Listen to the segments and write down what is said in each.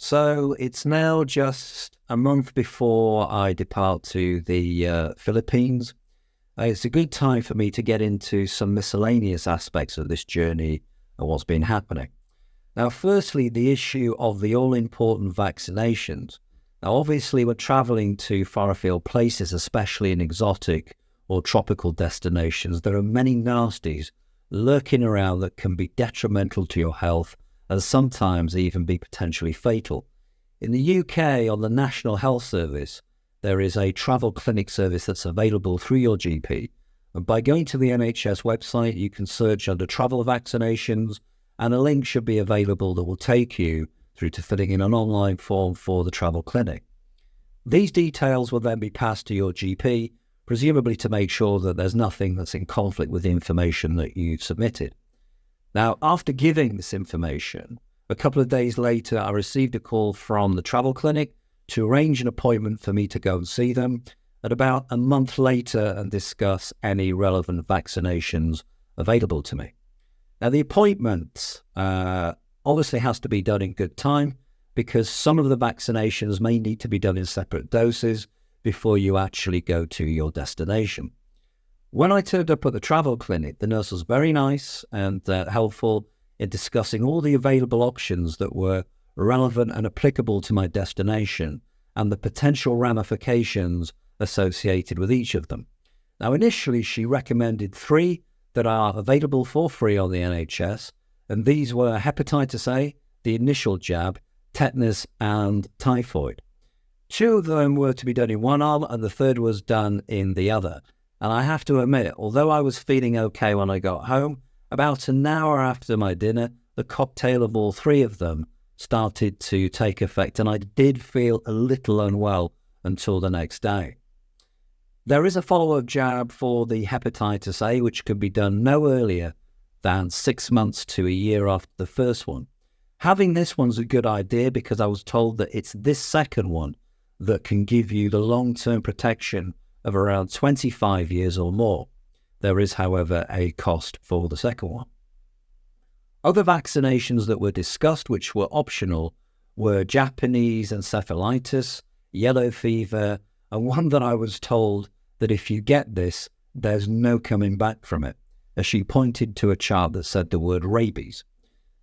So it's now just a month before I depart to the Philippines. It's a good time for me to get into some miscellaneous aspects of this journey and what's been happening. Now, firstly, the issue of the all-important vaccinations. Now, obviously, we're traveling to far-afield places, especially in exotic or tropical destinations. There are many nasties lurking around that can be detrimental to your health and sometimes even be potentially fatal. In the UK, on the National Health Service, there is a travel clinic service that's available through your GP. And by going to the NHS website, you can search under travel vaccinations, and a link should be available that will take you through to filling in an online form for the travel clinic. These details will then be passed to your GP, presumably to make sure that there's nothing that's in conflict with the information that you've submitted. Now, after giving this information, a couple of days later, I received a call from the travel clinic to arrange an appointment for me to go and see them, and about a month later and discuss any relevant vaccinations available to me. Now, the appointment obviously has to be done in good time because some of the vaccinations may need to be done in separate doses before you actually go to your destination. When I turned up at the travel clinic, the nurse was very nice and helpful in discussing all the available options that were relevant and applicable to my destination and the potential ramifications associated with each of them. Now, initially, she recommended 3 that are available for free on the NHS, and these were hepatitis A, the initial jab, tetanus, and typhoid. 2 of them were to be done in one arm, and the third was done in the other. And I have to admit, although I was feeling okay when I got home, about an hour after my dinner, the cocktail of all 3 of them started to take effect, and I did feel a little unwell until the next day. There is a follow-up jab for the hepatitis A, which can be done no earlier than 6 months to a year after the first one. Having this one's a good idea because I was told that it's this second one that can give you the long-term protection of around 25 years or more. There is, however, a cost for the second one. Other vaccinations that were discussed, which were optional, were Japanese encephalitis, yellow fever, and one that I was told that if you get this, there's no coming back from it, as she pointed to a chart that said the word rabies.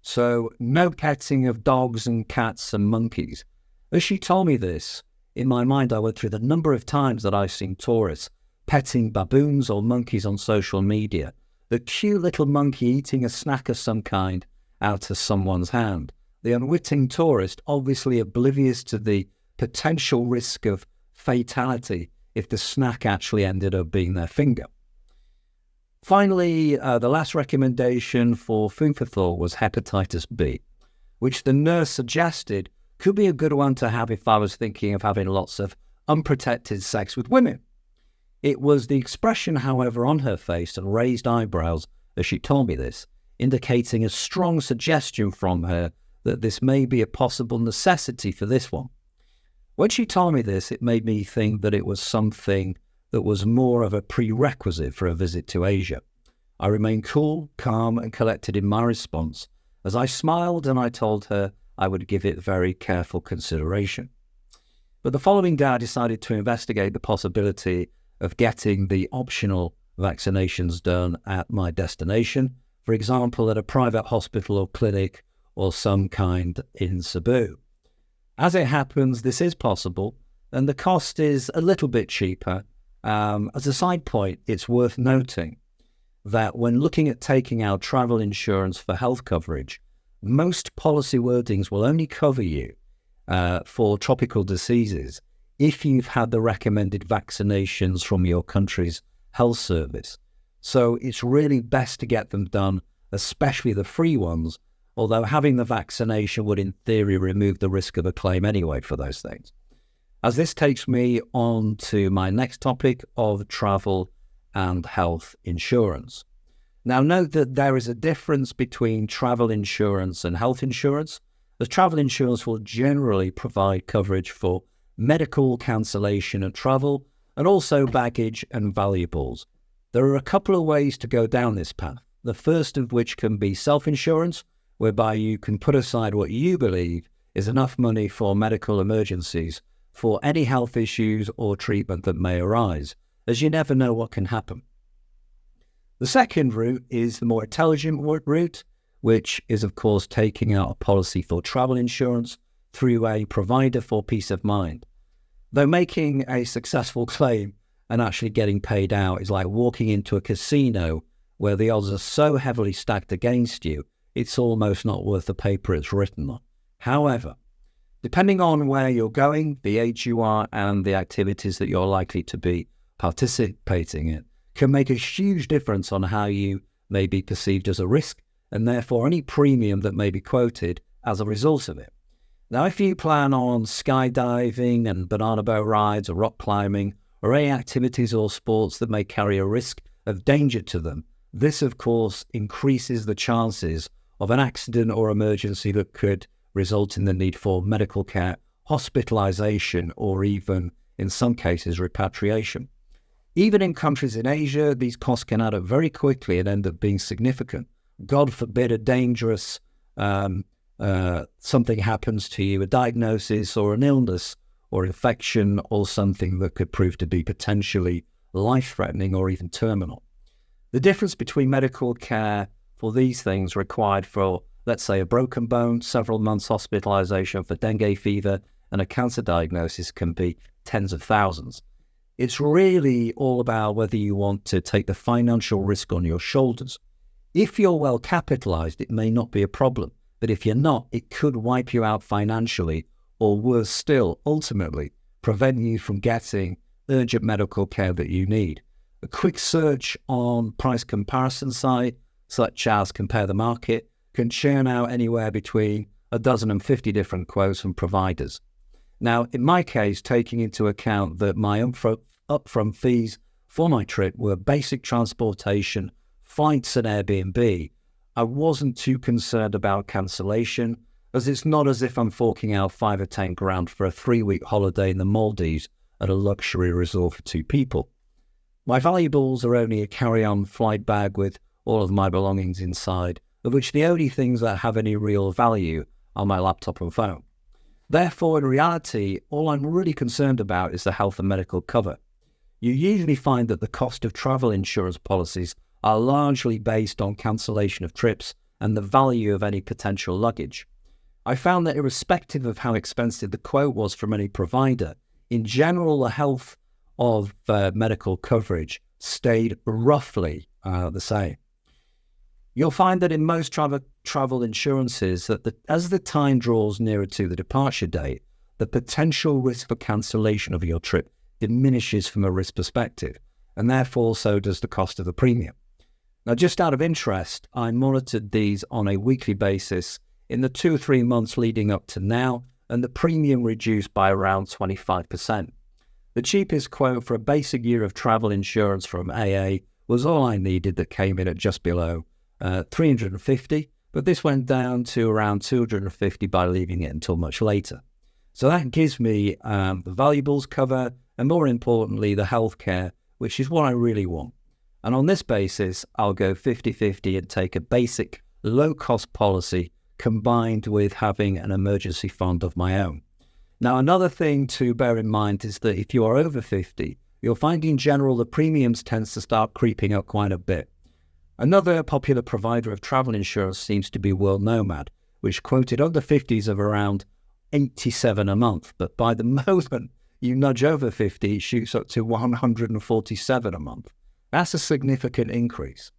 So no petting of dogs and cats and monkeys. As she told me this, in my mind, I went through the number of times that I've seen tourists petting baboons or monkeys on social media. The cute little monkey eating a snack of some kind out of someone's hand. The unwitting tourist, obviously oblivious to the potential risk of fatality if the snack actually ended up being their finger. Finally, the last recommendation for food for thought was hepatitis B, which the nurse suggested could be a good one to have if I was thinking of having lots of unprotected sex with women. It was the expression, however, on her face and raised eyebrows as she told me this, indicating a strong suggestion from her that this may be a possible necessity for this one. When she told me this, it made me think that it was something that was more of a prerequisite for a visit to Asia. I remained cool, calm, and collected in my response as I smiled and I told her I would give it very careful consideration. But the following day, I decided to investigate the possibility of getting the optional vaccinations done at my destination, for example, at a private hospital or clinic or some kind in Cebu. As it happens, this is possible, and the cost is a little bit cheaper. As a side point, it's worth noting that when looking at taking out travel insurance for health coverage, most policy wordings will only cover you for tropical diseases if you've had the recommended vaccinations from your country's health service. So it's really best to get them done, especially the free ones, although having the vaccination would in theory remove the risk of a claim anyway for those things. As this takes me on to my next topic of travel and health insurance. Now, note that there is a difference between travel insurance and health insurance, as travel insurance will generally provide coverage for medical cancellation of travel and also baggage and valuables. There are a couple of ways to go down this path, the first of which can be self-insurance, whereby you can put aside what you believe is enough money for medical emergencies, for any health issues or treatment that may arise, as you never know what can happen. The second route is the more intelligent route, which is, of course, taking out a policy for travel insurance through a provider for peace of mind. Though making a successful claim and actually getting paid out is like walking into a casino where the odds are so heavily stacked against you, it's almost not worth the paper it's written on. However, depending on where you're going, the age you are, and the activities that you're likely to be participating in, can make a huge difference on how you may be perceived as a risk, and therefore any premium that may be quoted as a result of it. Now, if you plan on skydiving and banana boat rides or rock climbing, or any activities or sports that may carry a risk of danger to them, this, of course, increases the chances of an accident or emergency that could result in the need for medical care, hospitalization, or even, in some cases, repatriation. Even in countries in Asia, these costs can add up very quickly and end up being significant. God forbid a dangerous something happens to you, a diagnosis or an illness or infection or something that could prove to be potentially life-threatening or even terminal. The difference between medical care for these things required for, let's say, a broken bone, several months hospitalization for dengue fever, and a cancer diagnosis can be tens of thousands. It's really all about whether you want to take the financial risk on your shoulders. If you're well capitalized, it may not be a problem, but if you're not, it could wipe you out financially, or worse still, ultimately, prevent you from getting urgent medical care that you need. A quick search on price comparison site, such as Compare the Market, can churn out anywhere between a dozen and 50 different quotes from providers. Now, in my case, taking into account that my upfront fees for my trip were basic transportation, flights and Airbnb, I wasn't too concerned about cancellation, as it's not as if I'm forking out 5 or 10 grand for a 3-week holiday in the Maldives at a luxury resort for 2 people. My valuables are only a carry-on flight bag with all of my belongings inside, of which the only things that have any real value are my laptop and phone. Therefore, in reality, all I'm really concerned about is the health and medical cover. You usually find that the cost of travel insurance policies are largely based on cancellation of trips and the value of any potential luggage. I found that irrespective of how expensive the quote was from any provider, in general, the health of medical coverage stayed roughly the same. You'll find that in most travel insurances that as the time draws nearer to the departure date, the potential risk for cancellation of your trip diminishes from a risk perspective, and therefore so does the cost of the premium. Now, just out of interest, I monitored these on a weekly basis in the 2 or 3 months leading up to now, and the premium reduced by around 25%. The cheapest quote for a basic year of travel insurance from AA was all I needed, that came in at just below $350, but this went down to around $250 by leaving it until much later. So that gives me the valuables cover, and more importantly, the healthcare, which is what I really want. And on this basis, I'll go 50-50 and take a basic low-cost policy combined with having an emergency fund of my own. Now, another thing to bear in mind is that if you are over 50, you'll find in general the premiums tends to start creeping up quite a bit. Another popular provider of travel insurance seems to be World Nomad, which quoted under 50s of around $87 a month, but by the moment you nudge over 50, it shoots up to $147 a month. That's a significant increase.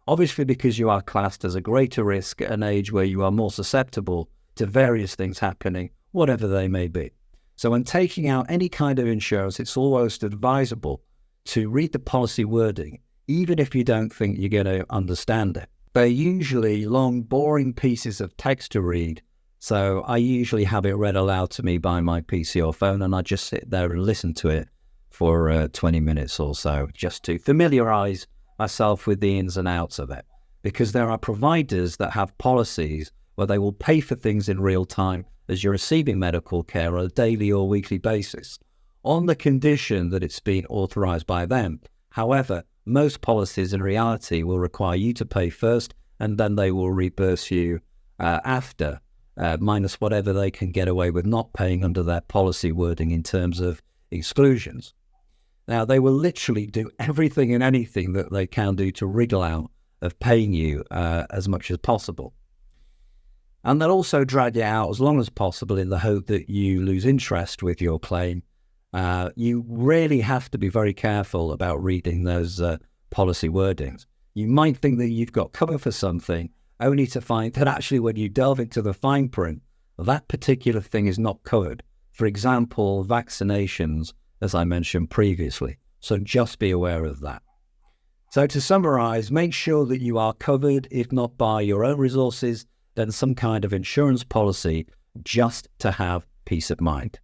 Obviously, because you are classed as a greater risk at an age where you are more susceptible to various things happening, whatever they may be. So when taking out any kind of insurance, it's almost advisable to read the policy wording, even if you don't think you're going to understand it. They're usually long, boring pieces of text to read, so I usually have it read aloud to me by my PC or phone, and I just sit there and listen to it for 20 minutes or so, just to familiarize myself with the ins and outs of it. Because there are providers that have policies where they will pay for things in real time as you're receiving medical care on a daily or weekly basis, on the condition that it's been authorized by them. However, most policies in reality will require you to pay first, and then they will reimburse you after. minus whatever they can get away with not paying under their policy wording in terms of exclusions. Now, they will literally do everything and anything that they can do to wriggle out of paying you as much as possible. And they'll also drag it out as long as possible in the hope that you lose interest with your claim. You really have to be very careful about reading those policy wordings. You might think that you've got cover for something, only to find that actually when you delve into the fine print, that particular thing is not covered. For example, vaccinations, as I mentioned previously. So just be aware of that. So to summarize, make sure that you are covered, if not by your own resources, then some kind of insurance policy, just to have peace of mind.